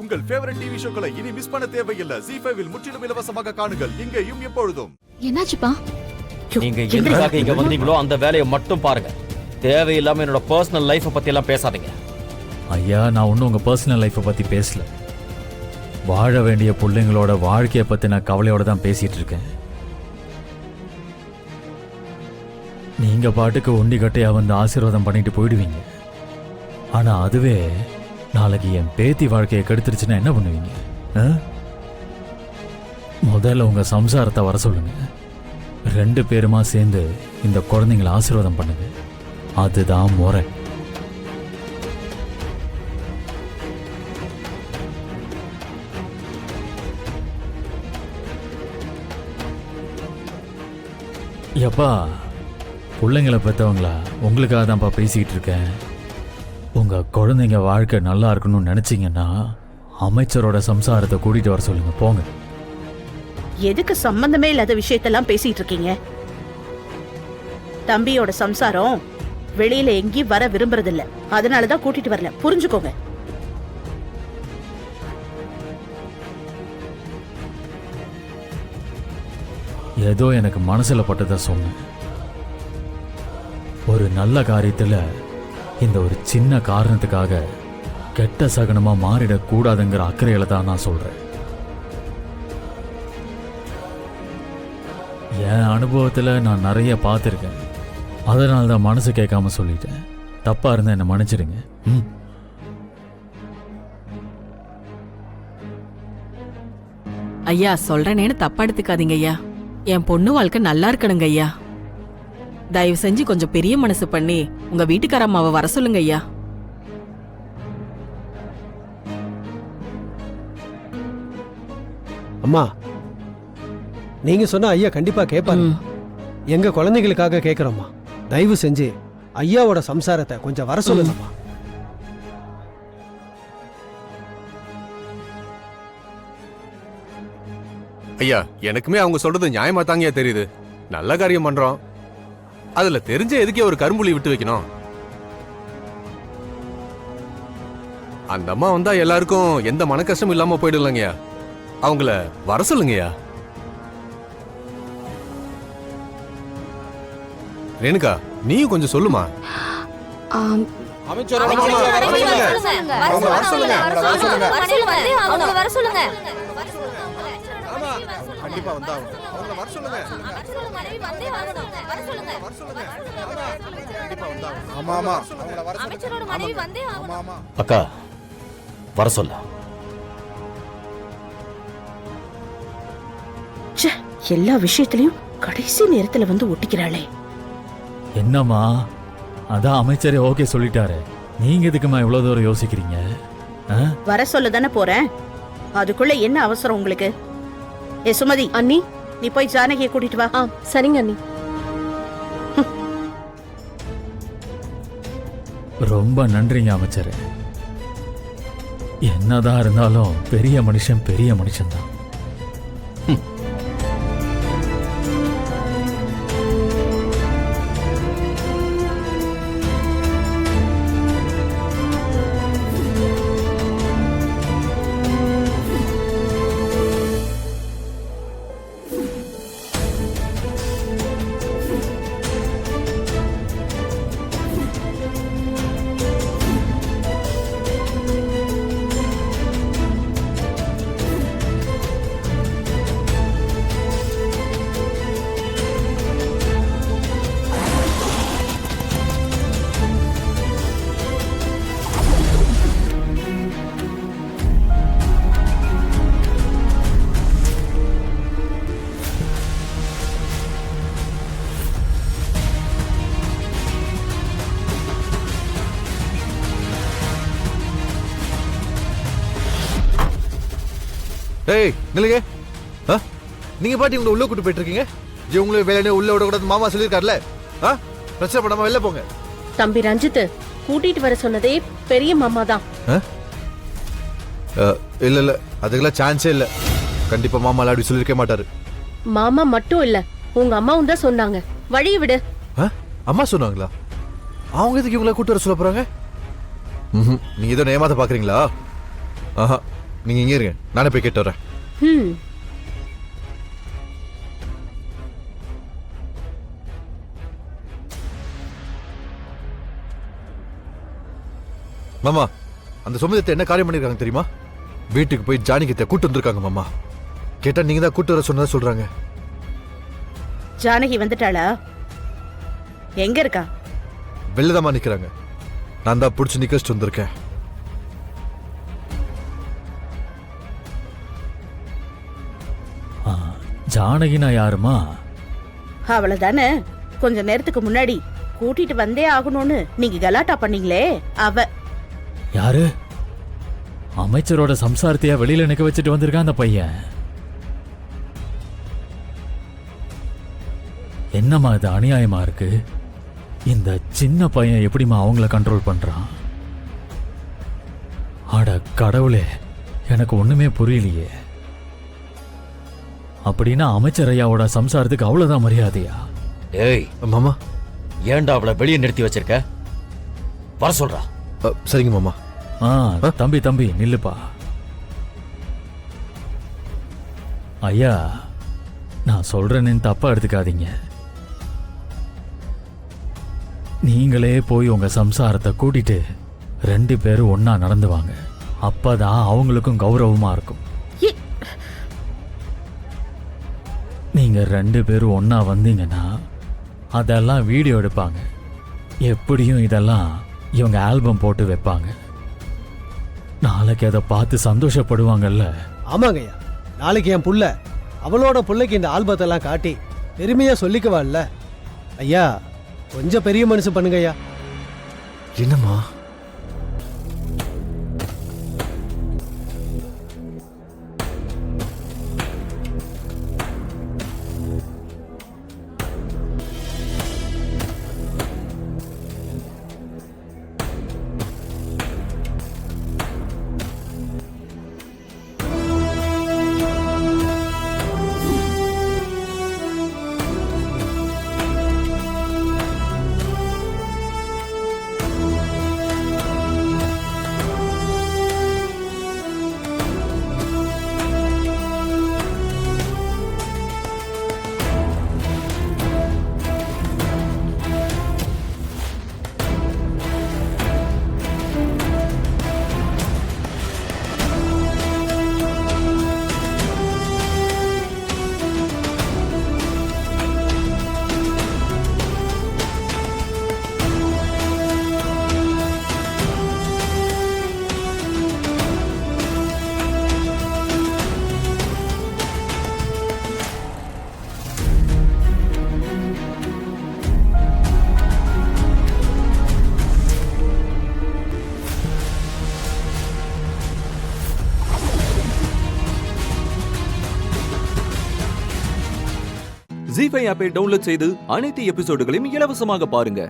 உங்கள் favourite TV ஷோக்களை இனி miss பண்ண தேவையில்லை. ZEE5 இல் முற்றிலும் இலவசமாக காணுங்கள். இங்கேயும் எப்பொழுதும். என்னாச்சுப்பா? நீங்க எதுக்காக இங்க வந்தீங்களோ அந்த வேலையை மட்டும் பாருங்க. தேவையில்லாம என்னோட பர்சனல் லைஃப பத்தி எல்லாம் பேசாதீங்க. ஐயா, நான் ஒன்றும் உங்க பர்சனல் லைஃப்பை பத்தி பேசல. வாழ வேண்டிய பிள்ளைங்களோட வாழ்க்கையை பத்தி நான் கவலையோட தான் பேசிட்டு இருக்கேன். நீங்க பாட்டுக்கு ஒண்டி கட்டையா வந்து ஆசீர்வாதம் பண்ணிட்டு போயிடுவீங்க. ஆனா அதுவே நாளைக்கு என் பேத்தி வாழ்க்கையை கெடுத்துருச்சுன்னா என்ன பண்ணுவீங்க? முதல்ல உங்க சம்சாரத்தை வர சொல்லுங்க. 2 பேருமா சேர்ந்து இந்த குழந்தைங்களை ஆசீர்வாதம் பண்ணுங்க. அதுதான் முறை. எப்பா, பிள்ளைங்களை பெற்றவங்களா உங்களுக்காக தான்ப்பா பேசிக்கிட்டு இருக்கேன். உங்க குழந்தைங்க வாழ்க்கை நல்லா இருக்கணும்னு நினைச்சீங்கன்னா அமைச்சரோட சம்சாரத்தை கூட்டிட்டு வர சொல்லுங்க. போங்க. எதுக்கு சம்பந்தமே இல்லாத விஷயத்தெல்லாம் பேசிட்டு இருக்கீங்க? தம்பியோட சம்சாரம் வெளியில எங்கேயும் வர விரும்புறதில்ல, அதனாலதான் கூட்டிட்டு வரல. புரிஞ்சுக்கோங்க. ஏதோ எனக்கு மனசுல பட்டதை சொன்னேன். ஒரு நல்ல காரியத்துல இந்த ஒரு சின்ன காரணத்துக்காக கெட்ட சகனமா மாறிடக்கூடாதுங்கிற அக்கறையில தான் நான் சொல்றேன். என் அனுபவத்துல நான் நிறைய பார்த்துருக்கேன். அதனால தான் மனசு கேட்காம சொல்லிட்டேன். தப்பா இருந்தா என்ன மன்னிச்சிடுங்க. ஐயா, சொல்றேனேன்னு தப்பா எடுத்துக்காதீங்க ஐயா. என் பொண்ணு வாழ்க்கை நல்லா இருக்கணுங்க ஐயா. தயவு செஞ்சு கொஞ்சம் பெரிய மனசு பண்ணி உங்க வீட்டுக்கார அம்மாவை வர சொல்லுங்க ஐயா. அம்மா, நீங்க சொன்ன ஐயா கண்டிப்பா கேட்பாரு. எங்க குழந்தைகளுக்காக கேட்கிறோம்மா. தயவு செஞ்சு ஐயாவோட சம்சாரத்தை கொஞ்சம் வர சொல்லுங்கம்மா. ஐயா, எனக்குமே அவங்க சொல்றது நியாயமா தாங்கயா தெரியுது. நல்ல காரியம் பண்றோம், அதுல தெரிஞ்ச எதுக்கே ஒரு கரும்புலி விட்டு வைக்கணும்? அந்த அம்மா வந்தா எல்லாருக்கும் எந்த மன கஷ்டமும் இல்லாம போயிடலங்கய்யா. அவங்கள வர சொல்லுங்கய்யா. ரேணுகா, நீயும் கொஞ்சம் சொல்லுமா. அக்கா, வர சொல்ல. எல்லா விஷயத்திலையும் கடைசி நேரத்துல வந்து ஒட்டிக்கிறாளே. என்னம்மா, அதான் அமைச்சரே ஓகே சொல்லிட்டாரு. நீங்க எதுக்குமா இவ்வளவு தூரம் யோசிக்கிறீங்க? வர சொல்ல தானே போறேன், அதுக்குள்ள என்ன அவசரம் உங்களுக்கு? ஏ சுமதி அண்ணி, நீ போய் ஜானகியை கூட்டிட்டு வா. சரிங்க அண்ணி. ரொம்ப நன்றிங்க அமைச்சரே. என்னதான் இருந்தாலும் பெரிய மனுஷன் பெரிய மனுஷன் தான். ஏய் நில்லுங்க. நீங்க பாட்டி உங்களை உள்ள கூட்டு போயிட்டு இருக்கீங்க. உங்களுக்கு வேலையை உள்ள விடக்கூடாது மாமா சொல்லியிருக்காருல. பிரச்சனை பண்ணாம வெளில போங்க. தம்பி ரஞ்சித், கூட்டிட்டு வர சொன்னதே பெரிய மாமா தான். இல்ல இல்ல, அதுக்கெல்லாம் சான்ஸே இல்ல. கண்டிப்பா மாமா அப்படி சொல்லிருக்க மாட்டாரு. மாமா மட்டும் இல்ல, உங்க அம்மாவும் தான் சொன்னாங்க. வழியை விடு. அம்மா சொன்னாங்களா? அவங்க எதுக்கு இவங்கள கூட்டு வர சொல்ல போறாங்க? நீங்க ஏதோ நேமாத பாக்குறீங்களா? நீங்க இங்கே இருங்க, நானே போய் கேட்டு வரேன். ம் மாமா, அந்த சுமதியத்தை என்ன காரியம் பண்ணிருக்காங்க தெரியுமா? வீட்டுக்கு போய் ஜானகித்தை கூட்டு வந்திருக்காங்க மாமா. கேட்டா நீங்க தான் கூட்டு வர சொன்னதா சொல்றாங்க. ஜானகி வந்துட்டாளா? எங்க இருக்கா? வெளிலதாம்மா நிக்கிறாங்க. நான் தான் பிடிச்சி நிக்க வச்சுட்டு வந்திருக்கேன். ஆ, ஜானகினா யாருமா? அவளதானே கொஞ்ச நேரத்துக்கு முன்னாடி கூட்டிட்டு வந்தே ஆகணும்னு நீங்க கலாட்டா பண்ணீங்களே, அவ. யாரு? அமைச்சரோட சம்சாரத்தையா வெளியில நிக்க வச்சுட்டு வந்திருக்கான் அந்த பையன். என்னம்மா இது அநியாயமா இருக்கு? இந்த சின்ன பையன் எப்படிம்மா அவங்கள கண்ட்ரோல் பண்றான்? அட கடவுளே, எனக்கு ஒண்ணுமே புரியலையே. அப்படின்னா அமைச்சர் ஐயாவோட சம்சாரத்துக்கு அவ்வளவுதான் மரியாதையா? ஏய் மாமா. ஏன்டா அவளை வெளியே நிறுத்தி வச்சிருக்க? வர சொல்றா. சரிங்க மாமா. தம்பி தம்பி நில்லுப்பா. ஐயா, நான் சொல்றேன்னு தப்பா எடுத்துக்காதீங்க. நீங்களே போய் உங்க சம்சாரத்தை கூட்டிட்டு 2 பேரும் ஒன்னா நடந்து வாங்க. அப்பதான் அவங்களுக்கும் கௌரவமா இருக்கும். நீங்க 2 பேரும் ஒன்னா வந்தீங்கன்னா அதெல்லாம் வீடியோ எடுப்பாங்க. எப்படியும் இதெல்லாம் இவங்க ஆல்பம் போட்டு வைப்பாங்க. நாளைக்கு அதை பார்த்து சந்தோஷப்படுவாங்கல்ல. ஆமாங்க ஐயா, நாளைக்கு என் புள்ள அவளோட புள்ளைக்கு இந்த ஆல்பத்தெல்லாம் காட்டி பெருமையா சொல்லிக்குவாள்ல. ஐயா, கொஞ்சம் பெரிய மனுஷன் பண்ணுங்க ஐயா. என்னம்மா? ஜீ5 ஆப்பை டவுன்லோட் செய்து அனைத்து எபிசோடுகளையும் இலவசமாக பாருங்க.